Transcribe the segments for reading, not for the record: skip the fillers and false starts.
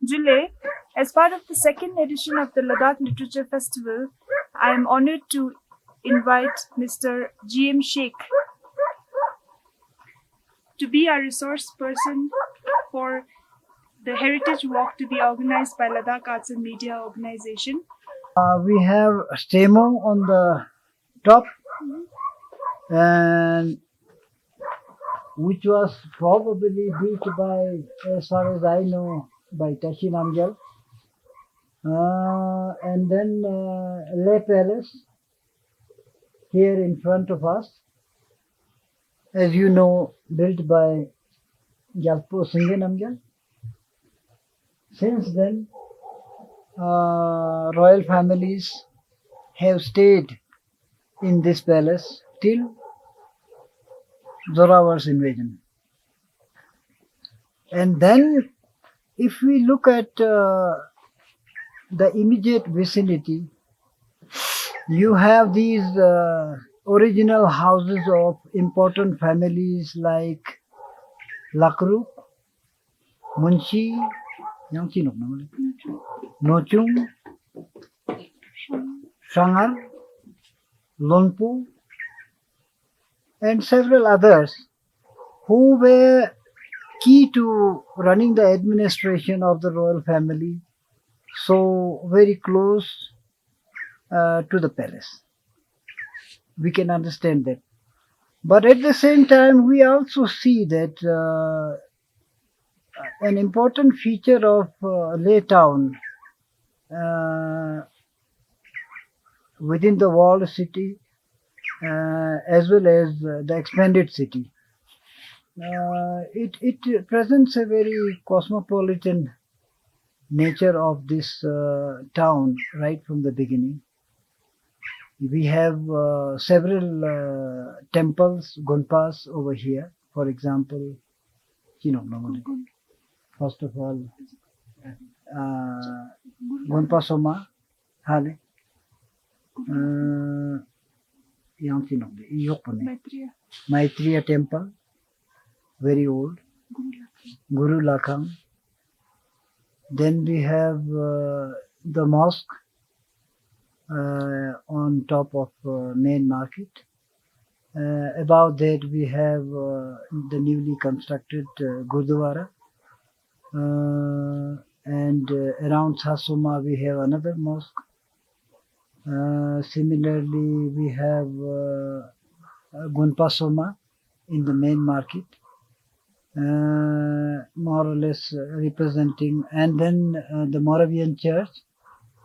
July, as part of the second edition of the Ladakh Literature Festival, I am honored to invite Mr. G.M. Sheikh to be our resource person for the Heritage Walk to be organized by Ladakh Arts and Media Organization. We have Stemo on the top, and which was probably built by, as far as I know, by Tashi Namgyal. And then Le Palace here in front of us, as you know, built by Gyalpo Singhe Namgyal. Since then, royal families have stayed in this palace till Zorawar's invasion. And then, if we look at the immediate vicinity, you have these original houses of important families like Lakru, Munshi, Nochung, Shangar, Lonpu, and several others who were key to running the administration of the royal family, so very close to the palace. We can understand that. But at the same time, we also see that an important feature of Leh town within the walled city as well as the expanded city. It presents a very cosmopolitan nature of this town right from the beginning. We have several temples, gonpas over here. For example, first of all, Gonpa Soma, Hale, Maitreya temple, very old, Guru Lakhang. Then we have the mosque on top of main market. Above that we have the newly constructed Gurdwara. And around Sasoma we have another mosque. Similarly, we have Gunpa Soma in the main market, more or less representing, and then the Moravian church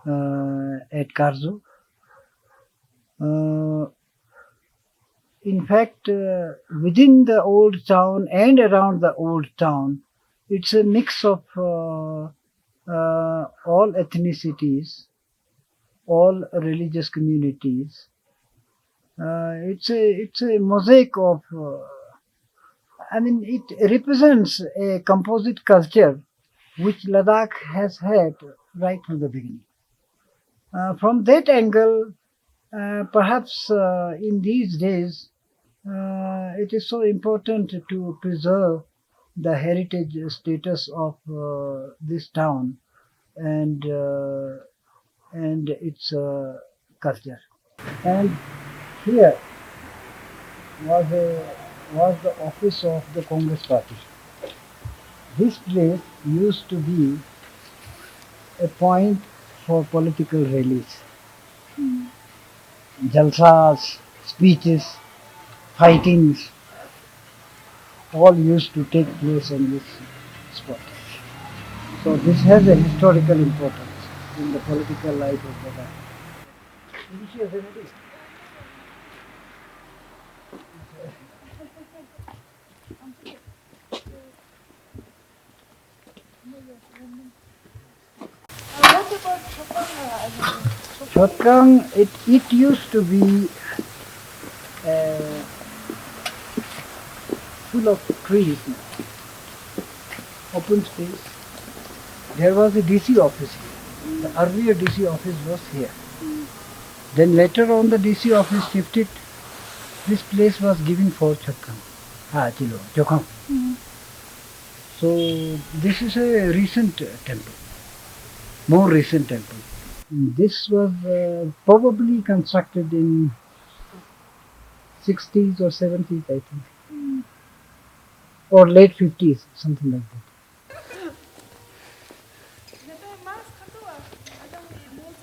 at Karzu. In fact, within the old town and around the old town, it's a mix of all ethnicities, all religious communities. It's a mosaic of. It represents a composite culture which Ladakh has had right from the beginning. From that angle, perhaps in these days, it is so important to preserve the heritage status of this town and its culture. And here was the office of the Congress Party. This place used to be a point for political rallies, jalsas, speeches, fightings, all used to take place on this spot. So this has a historical importance in the political life of the land. What about Chotkang, it used to be full of trees, open space. There was a DC office here. The earlier DC office was here. Then later on the DC office shifted. This place was given for Chotkang. Chokang. So this is a recent temple. more recent temple. This was probably constructed in 60s or 70s, I think, or late 50s, something like that.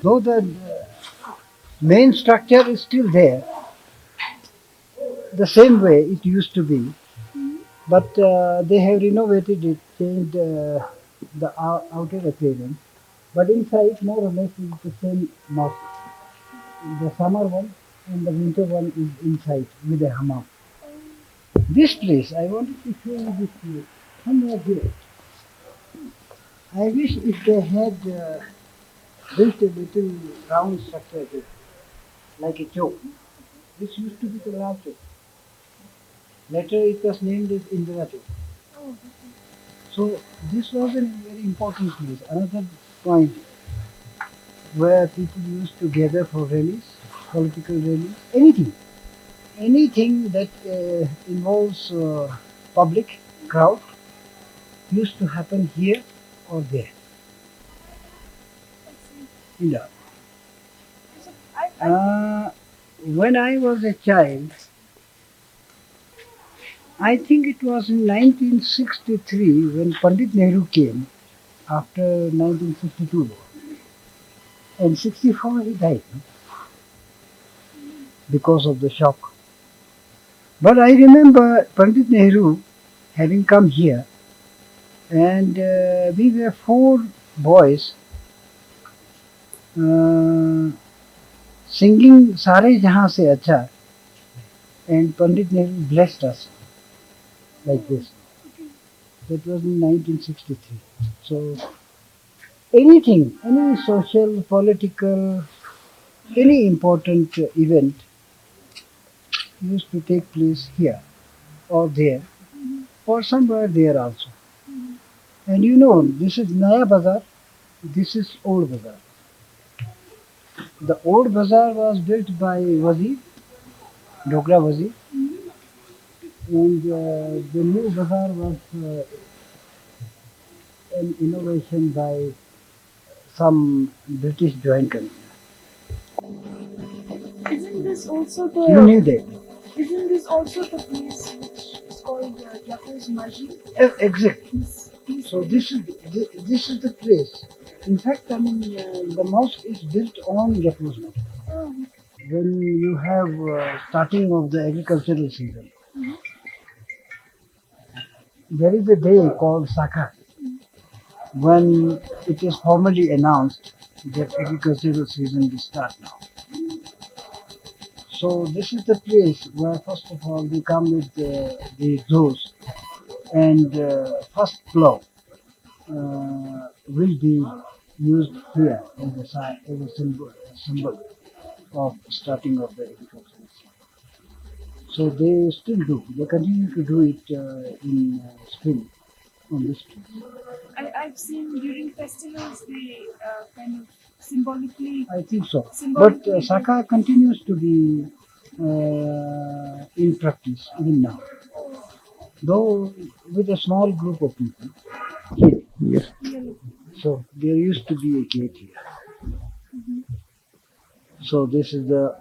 Though the main structure is still there, the same way it used to be, but they have renovated it, changed the outer appearance. But inside, more or less, is the same mosque. The summer one and the winter one is inside with a hammam. This place, I wanted to show you this place. Somewhere here. I wish if they had built a little round structure here, like a choke. This used to be the large choke. Later it was named as Indira Chowk. So this was a very important place. Another point where people used to gather for rallies, political rallies, anything that involves public crowd used to happen here or there in Ladakh. When I was a child, I think it was in 1963 when Pandit Nehru came after 1952, and 64 he died because of the shock. But I remember Pandit Nehru having come here, and we were four boys singing Sare Jahan Se Acha, and Pandit Nehru blessed us like this. That was in 1963. So anything, any social, political, any important event used to take place here or there or somewhere there also. And you know, this is Naya Bazar, this is Old Bazar. The Old Bazar was built by Wazir, Dogra Wazir, and the new Bazar was an innovation by some British joint company. Isn't this also You knew that? Isn't this also the place which is called Yako's Maji? Exactly. So this is the place. In fact, I mean, the mosque is built on Yaku's Mosque. Oh, When you have starting of the agricultural season, there is a day called Saka when it is formally announced that agricultural season will start now. So this is the place where first of all they come with the zoos, and first plow will be used here as a symbol of starting of the agricultural season. So they still do. They continue to do it in spring on this place. I've seen during festivals they kind of symbolically. I think so. But Symbolically. Saka continues to be in practice even now, though with a small group of people. Here, yes. Really. So there used to be a gate here. So this is the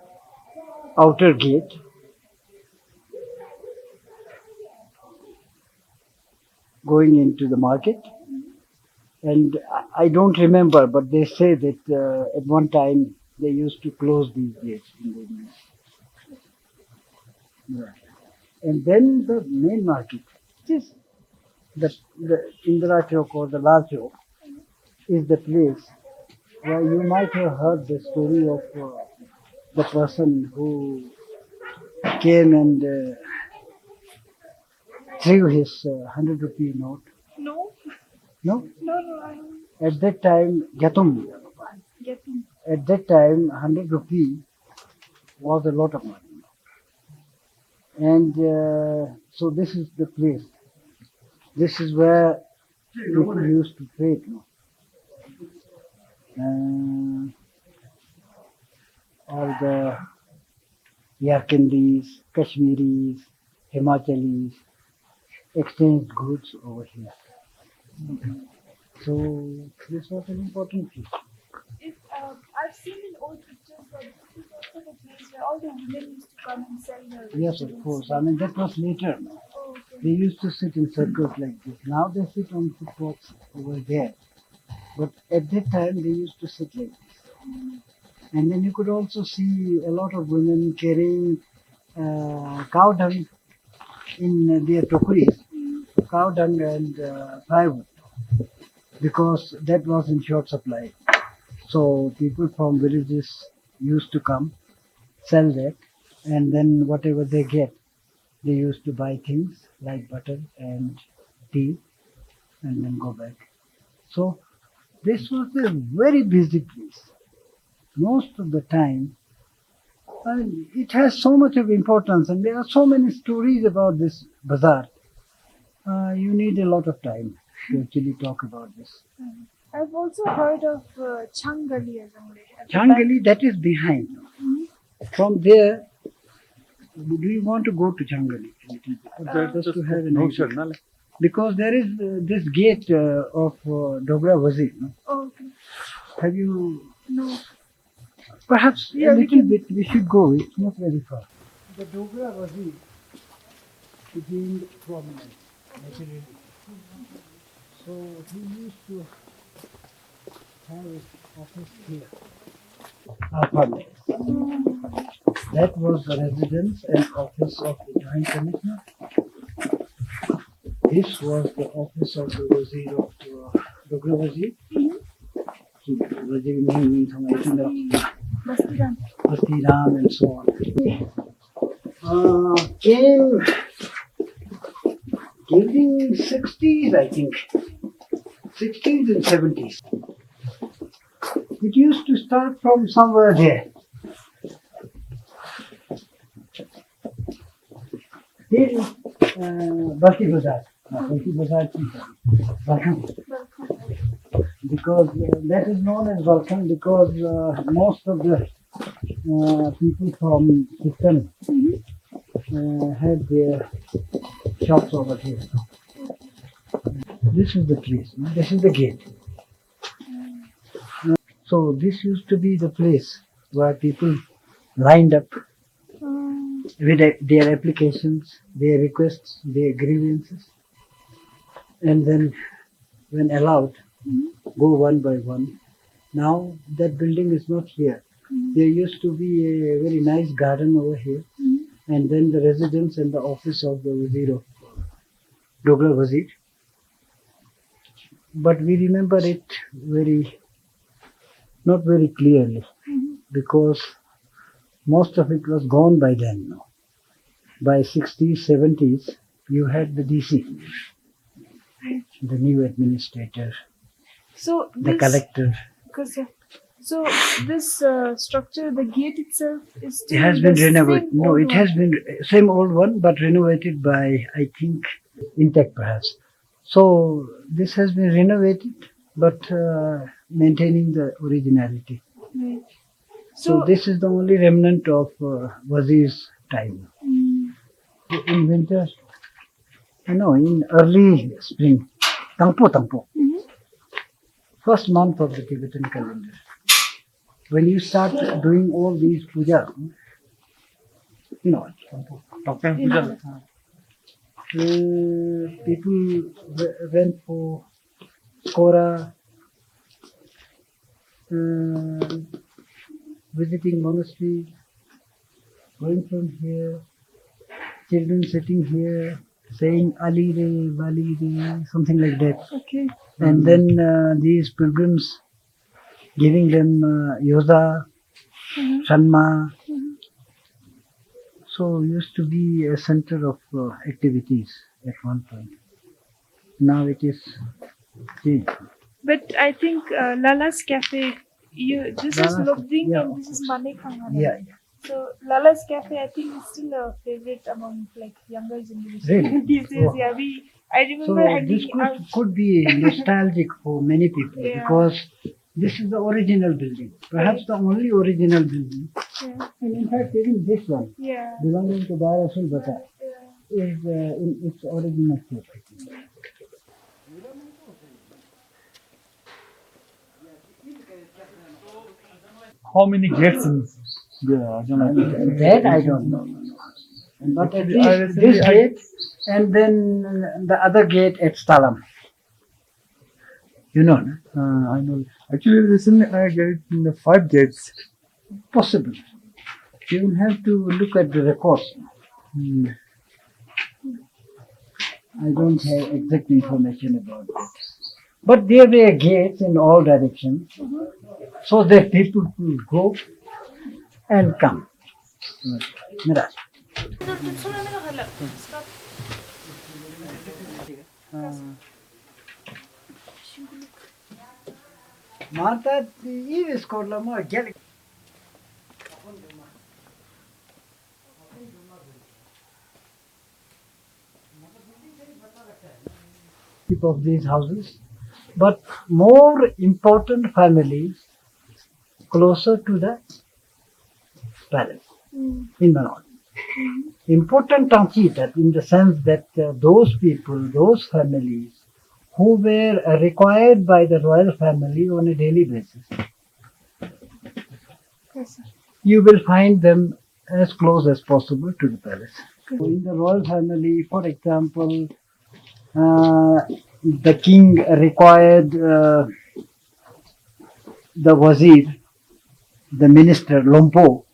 outer gate. Going into the market, and I don't remember, but they say that at one time they used to close these gates in the evening. Right. And then the main market, this the Indira Chowk or the Lal Chowk, is the place where you might have heard the story of the person who came and threw his 100 rupee note. No, No? no, I don't At that time, Jatum. get him. At that time, 100 rupee was a lot of money. And so this is the place. This is where people used to trade. All the Yarkandis, Kashmiris, Himachalis exchanged goods over here. So this was an important place. I've seen in old pictures that this is also the place where all the women used to come and sell their Yes, of vegetables. course. I mean, that was later. No? Oh, They okay. used to sit in circles like this. Now they sit on footpaths over there. But at that time, they used to sit like this. And then you could also see a lot of women carrying cow dung in their tokuris, cow dung and firewood, because that was in short supply. So people from villages used to come, sell that, and then whatever they get, they used to buy things like butter and tea and then go back. So this was a very busy place. Most of the time, I mean, it has so much of importance, and there are so many stories about this bazaar. You need a lot of time to actually talk about this. I've also heard of Changali as well. Changali, that is behind. From there, do you want to go to Changali a little bit? Just to have an idea. Because there is this gate of Dogra Wazir. No? Oh, okay. Have you? No. Perhaps Yeah, a we little can- bit. We should go. It's not very far. The Dogra Wazir gained prominence naturally. So he used to have his office here. Alphabet. That was the residence and office of the Joint Commissioner. This was the office of the Wazir of Dogra Wazir. Wazir means Bastiran. Basti Ram and so on. Came in 60s, I think. 60s and 70s. It used to start from somewhere there. Here is Basti Bazaar. Basti Bazaar Balkan. Because that is known as Balkan because most of the people from Sikkim had their shops over here. This is the place. This is the gate. So this used to be the place where people lined up with their applications, their requests, their grievances, and then when allowed, go one by one. Now that building is not here. There used to be a very nice garden over here, and then the residence and the office of the Wazir of Dogra Wazir. But we remember it not very clearly, because most of it was gone by then. Now, by 60s, 70s, you had the DC, the new administrator, So the this, collector. So this structure, the gate itself is It still has been the same renovated. No, old it has one. been same old one, but renovated by, I think, Intech perhaps. So this has been renovated, but maintaining the originality. Right. So this is the only remnant of Wazir's time. In winter, in early spring, Tangpo, first month of the Tibetan calendar, when you start doing all these puja, people went for Kora, visiting monasteries, going from here, children sitting here, saying Ali Re, Bali Re, something like that. Okay. And then these pilgrims giving them yoga, shanma. So used to be a center of activities at one point. Now it is changed. But I think Lala's Cafe, this is Lala's- Lobding yeah, and this is Manekanga. Yeah. So Lala's Cafe, I think, is still a favorite among like younger generation. Really? These days, Oh. yeah. I So remember this hanging out. could be nostalgic for many people Yeah. because this is the original building, perhaps the only original building. Yeah. And in fact, even this one, Yeah. belonging to Darasul Bata, Yeah. is in its original shape. I think. how many gates in the That I don't know. But at Actually, I least this recently- gate and then the other gate at Stalam. You know, no? I know. Actually, recently I get it in the 5 gates. Possible. You will have to look at the records. Hmm. I don't have exact information about it. But there were gates in all directions so that people could go and come. Miraj. Marta, iyi skorla mı? Gel. Of these houses, but more important families closer to the palace in Manoj. Important that in the sense that those people, those families who were required by the royal family on a daily basis, Yes, sir. you will find them as close as possible to the palace. So in the royal family, for example, the king required the wazir, the minister, Lompo,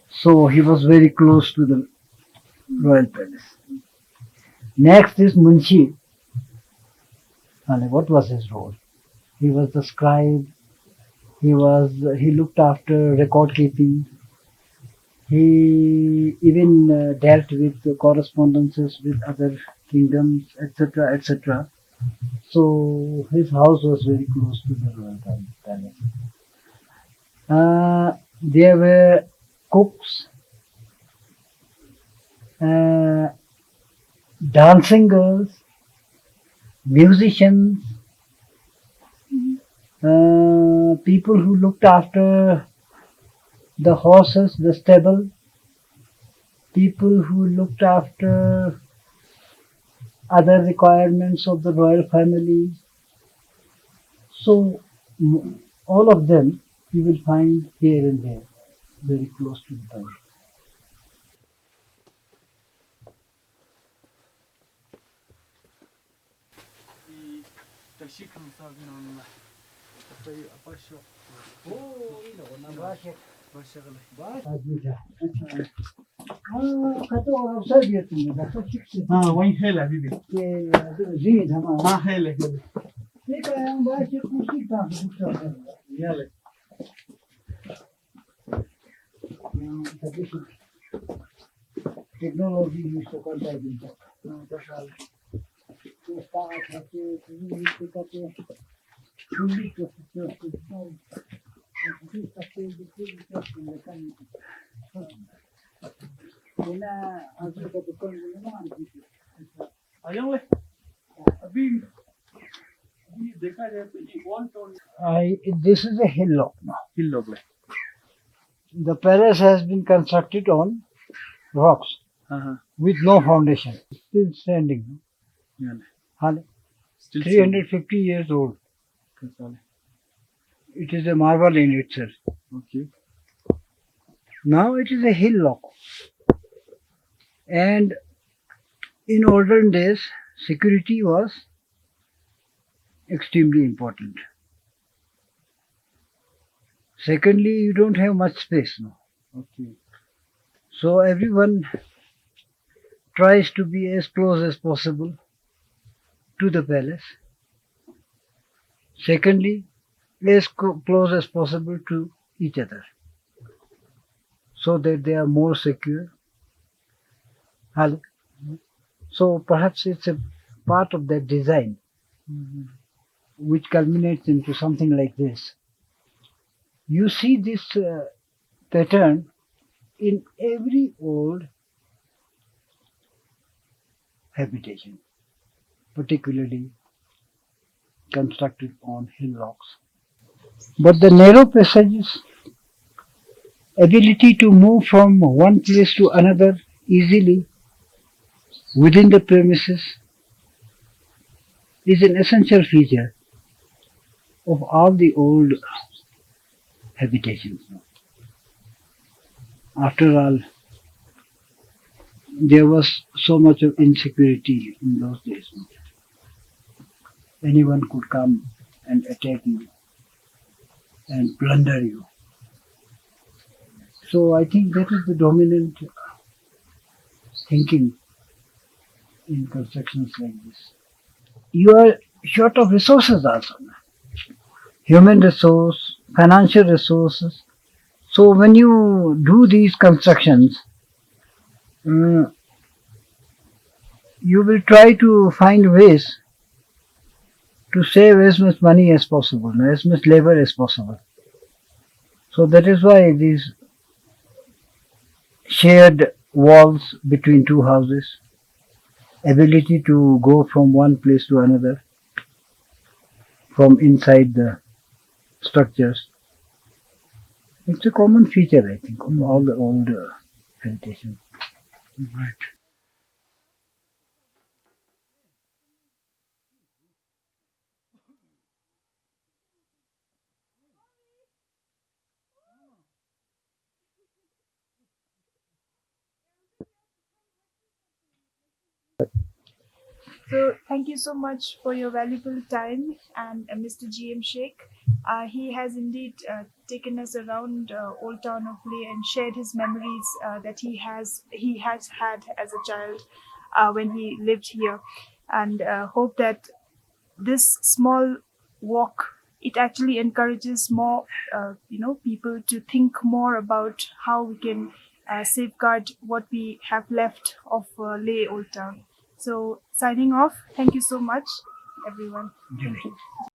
so he was very close to the royal palace. Next is Munshi. And what was his role? He was the scribe. He looked after record keeping. He even dealt with the correspondences with other kingdoms, etc., etc. So his house was very close to the royal palace. There were cooks, dancing girls, musicians, people who looked after the horses, the stable, people who looked after other requirements of the royal family. So all of them you will find here and there, very close to the palace. हाँ वही है ला दीदी हाँ है ले ले Technology used to contact them. आयं ले अभी अभी देखा जाए तो ये one town This is a hillock now. हिल लोग ले The palace has been constructed on rocks हाँ हाँ with no foundation. Still standing. यहाँ ले Hale. still 350 years old. साले It is a marvel in itself. okay Now it is a hillock. And in olden days, security was extremely important. Secondly, you don't have much space now. okay So everyone tries to be as close as possible to the palace. Secondly, as close as possible to each other so that they are more secure. Hello. So perhaps it's a part of that design which culminates into something like this. You see this pattern in every old habitation, particularly constructed on hillocks. But the narrow passages, ability to move from one place to another easily within the premises, is an essential feature of all the old habitations. After all, there was so much of insecurity in those days. Anyone could come and attack you and plunder you. So I think that is the dominant thinking in constructions like this. You are short of resources also, human resource, financial resources. So when you do these constructions, mm, you will try to find ways to save as much money as possible, as much labor as possible. So that is why these shared walls between two houses, ability to go from one place to another, from inside the structures. It's a common feature, I think, of all the old habitations. Right. So thank you so much for your valuable time, and Mr. GM Sheikh. He has indeed taken us around Old Town of Leh and shared his memories that he has had as a child when he lived here, and hope that this small walk, it actually encourages more people to think more about how we can safeguard what we have left of Leh Old Town. So signing off, thank you so much everyone. Really.